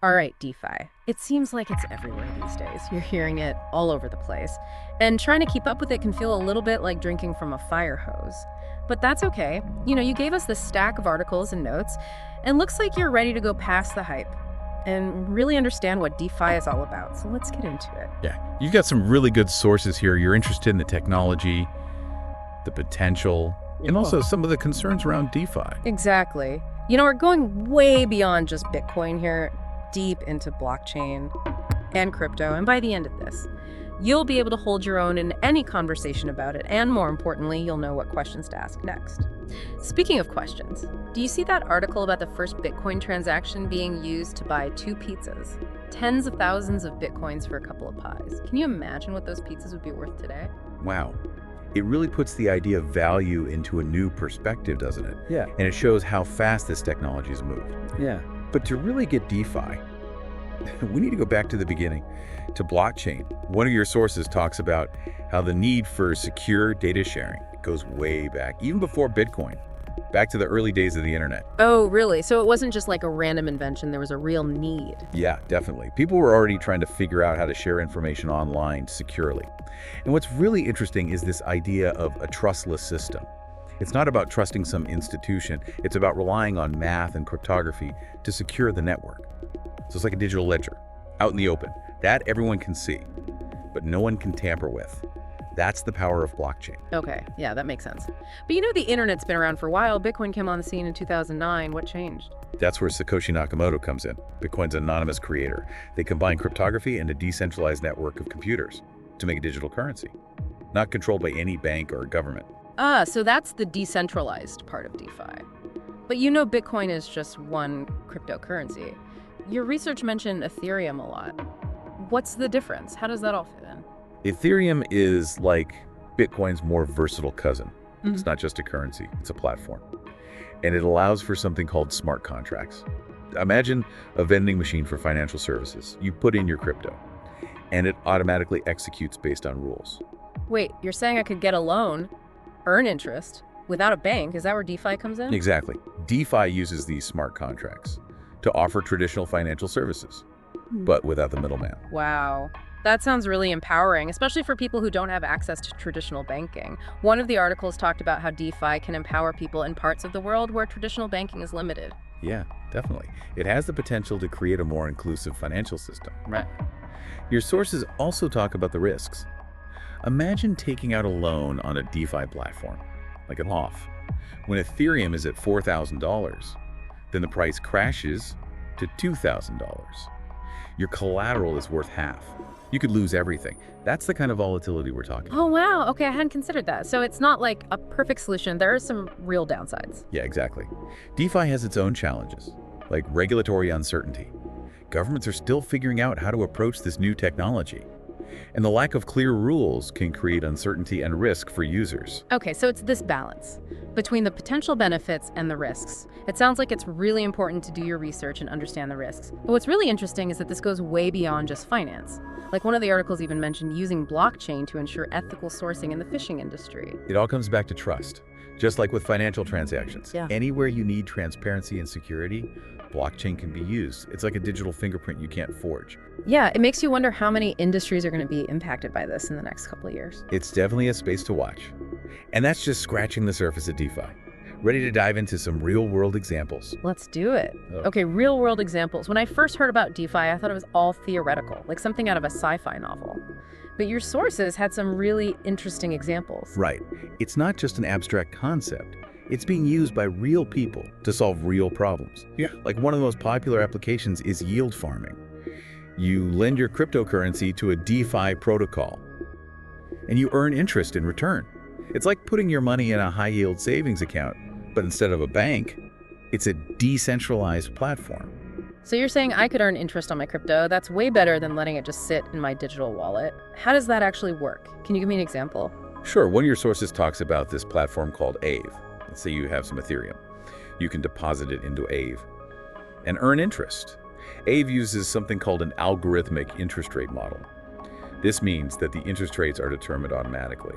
All right, DeFi. It seems like it's everywhere these days. You're hearing it all over the place. And trying to keep up with it can feel a little bit like drinking from a fire hose. But that's okay. You gave us this stack of articles and notes, and looks like you're ready to go past the hype and really understand what DeFi is all about. So let's get into it. Yeah, you've got some really good sources here. You're interested in the technology, the potential, and also some of the concerns around DeFi. Exactly. We're going way beyond just Bitcoin here, deep into blockchain and crypto. And by the end of this, you'll be able to hold your own in any conversation about it. And more importantly, you'll know what questions to ask next. Speaking of questions, do you see that article about the first Bitcoin transaction being used to buy 2 pizzas? Tens of thousands of Bitcoins for a couple of pies. Can you imagine what those pizzas would be worth today? Wow. It really puts the idea of value into a new perspective, doesn't it? Yeah. And it shows how fast this technology has moved. Yeah. But to really get DeFi, we need to go back to the beginning, to blockchain. One of your sources talks about how the need for secure data sharing goes way back, even before Bitcoin, back to the early days of the internet. Oh, really? So it wasn't just like a random invention, there was a real need. Yeah, definitely. People were already trying to figure out how to share information online securely. And what's really interesting is this idea of a trustless system. It's not about trusting some institution, it's about relying on math and cryptography to secure the network. So it's like a digital ledger, out in the open, that everyone can see, but no one can tamper with. That's the power of blockchain. Okay, yeah, that makes sense. But the internet's been around for a while. Bitcoin came on the scene in 2009. What changed? That's where Satoshi Nakamoto comes in, Bitcoin's anonymous creator. They combine cryptography and a decentralized network of computers to make a digital currency, not controlled by any bank or government. Ah, so that's the decentralized part of DeFi. But Bitcoin is just one cryptocurrency. Your research mentioned Ethereum a lot. What's the difference? How does that all fit in? Ethereum is like Bitcoin's more versatile cousin. It's not just a currency, it's a platform. And it allows for something called smart contracts. Imagine a vending machine for financial services. You put in your crypto, and it automatically executes based on rules. Wait, you're saying I could get a loan, earn interest, without a bank? Is that where DeFi comes in? Exactly. DeFi uses these smart contracts to offer traditional financial services, but without the middleman. Wow. That sounds really empowering, especially for people who don't have access to traditional banking. One of the articles talked about how DeFi can empower people in parts of the world where traditional banking is limited. Yeah, definitely. It has the potential to create a more inclusive financial system. Right. Your sources also talk about the risks. Imagine taking out a loan on a DeFi platform, like an off. When Ethereum is at $4,000, then the price crashes to $2,000. Your collateral is worth half. You could lose everything. That's the kind of volatility we're talking about. Oh, wow. Okay, I hadn't considered that. So it's not like a perfect solution. There are some real downsides. Yeah, exactly. DeFi has its own challenges, like regulatory uncertainty. Governments are still figuring out how to approach this new technology. And the lack of clear rules can create uncertainty and risk for users. Okay, so it's this balance between the potential benefits and the risks. It sounds like it's really important to do your research and understand the risks. But what's really interesting is that this goes way beyond just finance. Like one of the articles even mentioned using blockchain to ensure ethical sourcing in the fishing industry. It all comes back to trust. Just like with financial transactions. Yeah. Anywhere you need transparency and security, blockchain can be used. It's like a digital fingerprint you can't forge. Yeah, it makes you wonder how many industries are going to be impacted by this in the next couple of years. It's definitely a space to watch. And that's just scratching the surface of DeFi. Ready to dive into some real-world examples. Let's do it. Oh. Okay, real-world examples. When I first heard about DeFi, I thought it was all theoretical, like something out of a sci-fi novel. But your sources had some really interesting examples. Right. It's not just an abstract concept. It's being used by real people to solve real problems. Yeah. Like one of the most popular applications is yield farming. You lend your cryptocurrency to a DeFi protocol, and you earn interest in return. It's like putting your money in a high-yield savings account, but instead of a bank, it's a decentralized platform. So you're saying I could earn interest on my crypto? That's way better than letting it just sit in my digital wallet. How does that actually work? Can you give me an example? Sure, one of your sources talks about this platform called Aave. Let's say you have some Ethereum. You can deposit it into Aave and earn interest. Aave uses something called an algorithmic interest rate model. This means that the interest rates are determined automatically,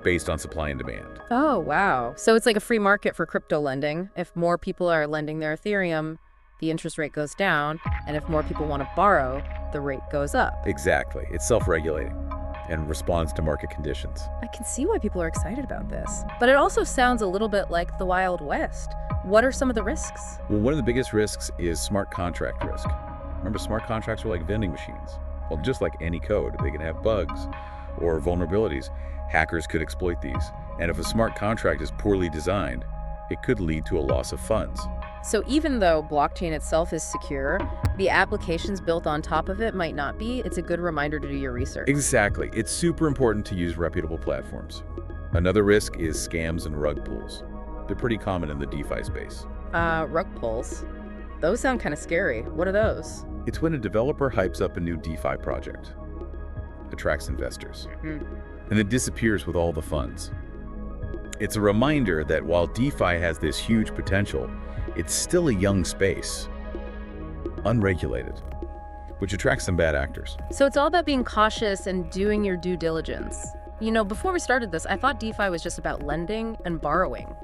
based on supply and demand. Oh, wow. So it's like a free market for crypto lending. If more people are lending their Ethereum, the interest rate goes down, and if more people want to borrow, the rate goes up. Exactly. It's self-regulating and responds to market conditions. I can see why people are excited about this. But it also sounds a little bit like the Wild West. What are some of the risks? Well, one of the biggest risks is smart contract risk. Remember, smart contracts are like vending machines. Well, just like any code, they can have bugs or vulnerabilities. Hackers could exploit these. And if a smart contract is poorly designed, it could lead to a loss of funds. So even though blockchain itself is secure, the applications built on top of it might not be. It's a good reminder to do your research. Exactly. It's super important to use reputable platforms. Another risk is scams and rug pulls. They're pretty common in the DeFi space. Rug pulls. Those sound kind of scary. What are those? It's when a developer hypes up a new DeFi project, attracts investors, and then disappears with all the funds. It's a reminder that while DeFi has this huge potential, it's still a young space, unregulated, which attracts some bad actors. So it's all about being cautious and doing your due diligence. You know, before we started this, I thought DeFi was just about lending and borrowing.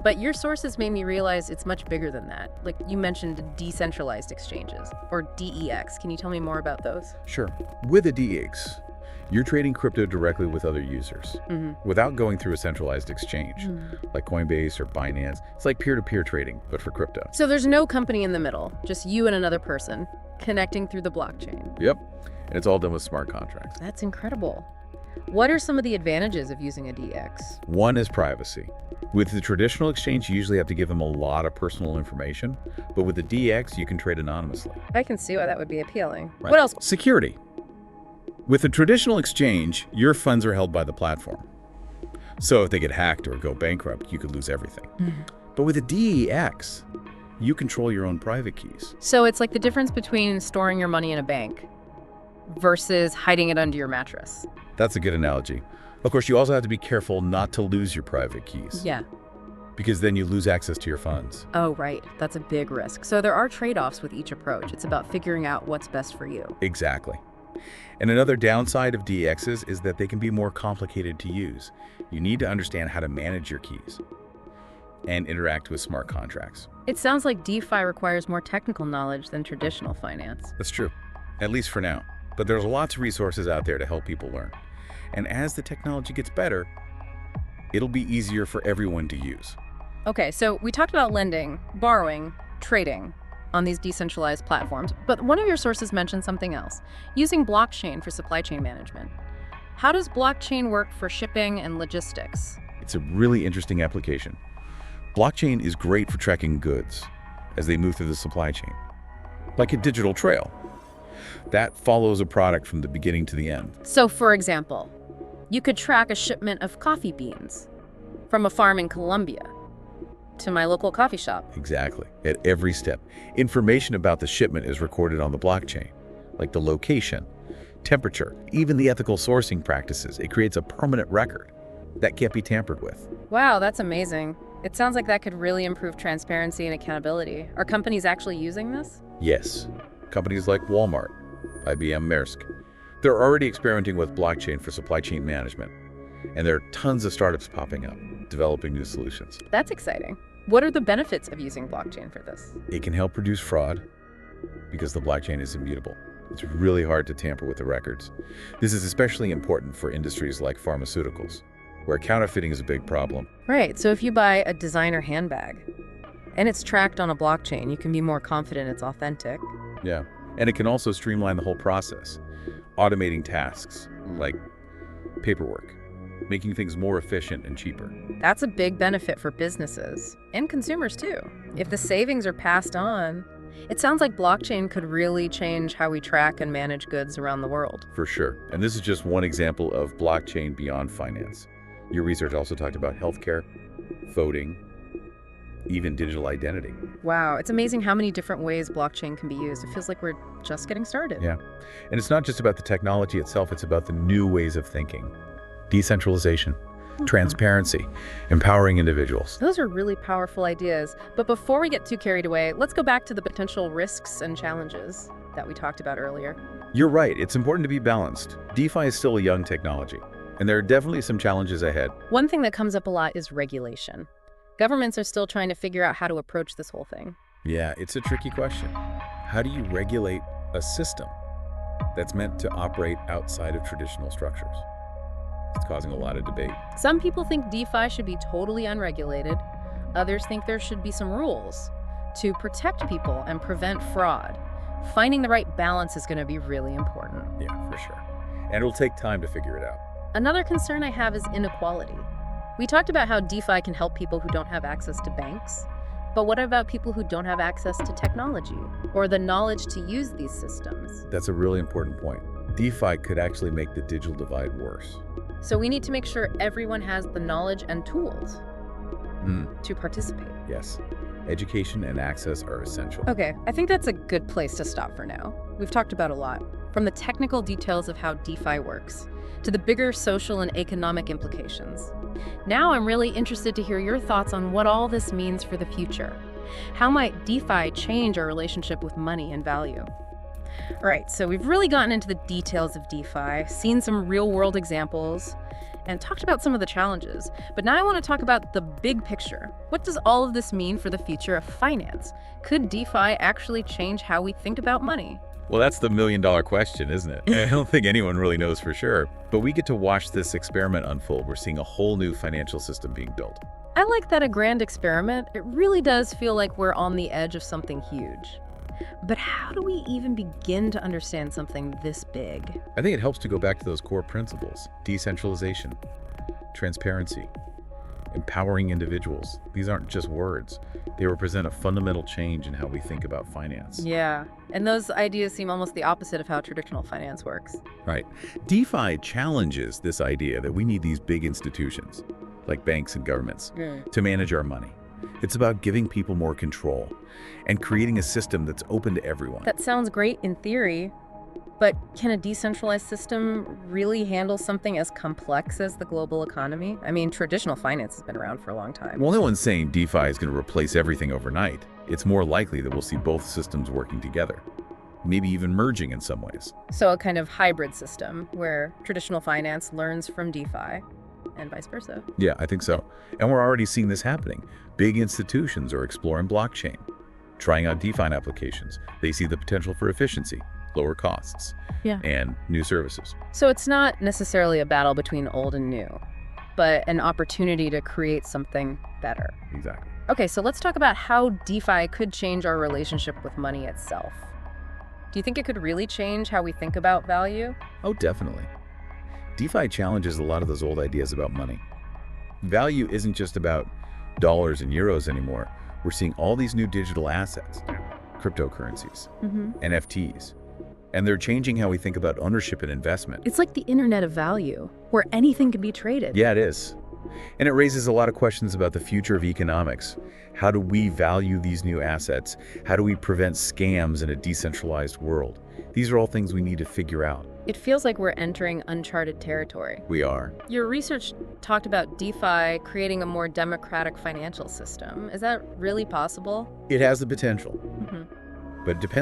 But your sources made me realize it's much bigger than that. Like you mentioned decentralized exchanges, or DEX. Can you tell me more about those? Sure. With a DEX, you're trading crypto directly with other users without going through a centralized exchange like Coinbase or Binance. It's like peer-to-peer trading, but for crypto. So there's no company in the middle, just you and another person connecting through the blockchain. Yep. And it's all done with smart contracts. That's incredible. What are some of the advantages of using a DEX? One is privacy. With the traditional exchange, you usually have to give them a lot of personal information, but with the DEX, you can trade anonymously. I can see why that would be appealing. Right. What else? Security. With a traditional exchange, your funds are held by the platform. So if they get hacked or go bankrupt, you could lose everything. But with a DEX, you control your own private keys. So it's like the difference between storing your money in a bank versus hiding it under your mattress. That's a good analogy. Of course, you also have to be careful not to lose your private keys. Yeah. Because then you lose access to your funds. Oh, right. That's a big risk. So there are trade-offs with each approach. It's about figuring out what's best for you. Exactly. And another downside of DEXs is that they can be more complicated to use. You need to understand how to manage your keys and interact with smart contracts. It sounds like DeFi requires more technical knowledge than traditional finance. That's true, at least for now. But there's lots of resources out there to help people learn. And as the technology gets better, it'll be easier for everyone to use. Okay, so we talked about lending, borrowing, trading on these decentralized platforms, but one of your sources mentioned something else, using blockchain for supply chain management. How does blockchain work for shipping and logistics? It's a really interesting application. Blockchain is great for tracking goods as they move through the supply chain, like a digital trail that follows a product from the beginning to the end. So, for example, you could track a shipment of coffee beans from a farm in Colombia to my local coffee shop. Exactly. At every step, information about the shipment is recorded on the blockchain, like the location, temperature, even the ethical sourcing practices. It creates a permanent record that can't be tampered with. Wow, that's amazing. It sounds like that could really improve transparency and accountability. Are companies actually using this? Yes. Companies like Walmart, IBM, Maersk, they're already experimenting with blockchain for supply chain management. And there are tons of startups popping up, developing new solutions. That's exciting. What are the benefits of using blockchain for this? It can help reduce fraud because the blockchain is immutable. It's really hard to tamper with the records. This is especially important for industries like pharmaceuticals, where counterfeiting is a big problem. Right, so if you buy a designer handbag and it's tracked on a blockchain, you can be more confident it's authentic. Yeah, and it can also streamline the whole process, automating tasks like paperwork, making things more efficient and cheaper. That's a big benefit for businesses and consumers too. If the savings are passed on, it sounds like blockchain could really change how we track and manage goods around the world. For sure. And this is just one example of blockchain beyond finance. Your research also talked about healthcare, voting, even digital identity. Wow, it's amazing how many different ways blockchain can be used. It feels like we're just getting started. Yeah. And it's not just about the technology itself, it's about the new ways of thinking. Decentralization, transparency, empowering individuals. Those are really powerful ideas. But before we get too carried away, let's go back to the potential risks and challenges that we talked about earlier. You're right, it's important to be balanced. DeFi is still a young technology, and there are definitely some challenges ahead. One thing that comes up a lot is regulation. Governments are still trying to figure out how to approach this whole thing. Yeah, it's a tricky question. How do you regulate a system that's meant to operate outside of traditional structures? It's causing a lot of debate. Some people think DeFi should be totally unregulated. Others think there should be some rules to protect people and prevent fraud. Finding the right balance is going to be really important. Yeah, for sure. And it'll take time to figure it out. Another concern I have is inequality. We talked about how DeFi can help people who don't have access to banks, but what about people who don't have access to technology or the knowledge to use these systems? That's a really important point. DeFi could actually make the digital divide worse. So we need to make sure everyone has the knowledge and tools to participate. Yes. Education and access are essential. Okay, I think that's a good place to stop for now. We've talked about a lot, from the technical details of how DeFi works to the bigger social and economic implications. Now I'm really interested to hear your thoughts on what all this means for the future. How might DeFi change our relationship with money and value? All right, so we've really gotten into the details of DeFi, seen some real-world examples, and talked about some of the challenges. But now I want to talk about the big picture. What does all of this mean for the future of finance? Could DeFi actually change how we think about money? Well, that's the million-dollar question, isn't it? I don't think anyone really knows for sure. But we get to watch this experiment unfold. We're seeing a whole new financial system being built. I like that a grand experiment. It really does feel like we're on the edge of something huge. But how do we even begin to understand something this big? I think it helps to go back to those core principles: decentralization, transparency, empowering individuals. These aren't just words. They represent a fundamental change in how we think about finance. Yeah, and those ideas seem almost the opposite of how traditional finance works. Right. DeFi challenges this idea that we need these big institutions, like banks and governments, to manage our money. It's about giving people more control and creating a system that's open to everyone. That sounds great in theory, but can a decentralized system really handle something as complex as the global economy? I mean, traditional finance has been around for a long time. Well, no one's saying DeFi is going to replace everything overnight. It's more likely that we'll see both systems working together, maybe even merging in some ways. So a kind of hybrid system where traditional finance learns from DeFi and vice versa. Yeah, I think so. And we're already seeing this happening. Big institutions are exploring blockchain, trying out DeFi applications. They see the potential for efficiency, lower costs, and new services. So it's not necessarily a battle between old and new, but an opportunity to create something better. Exactly. Okay, so let's talk about how DeFi could change our relationship with money itself. Do you think it could really change how we think about value? Oh, definitely. DeFi challenges a lot of those old ideas about money. Value isn't just about dollars and euros anymore. We're seeing all these new digital assets, cryptocurrencies, NFTs, and they're changing how we think about ownership and investment. It's like the internet of value, where anything can be traded. Yeah, it is. And it raises a lot of questions about the future of economics. How do we value these new assets? How do we prevent scams in a decentralized world? These are all things we need to figure out. It feels like we're entering uncharted territory. We are. Your research talked about DeFi creating a more democratic financial system. Is that really possible? It has the potential, but it depends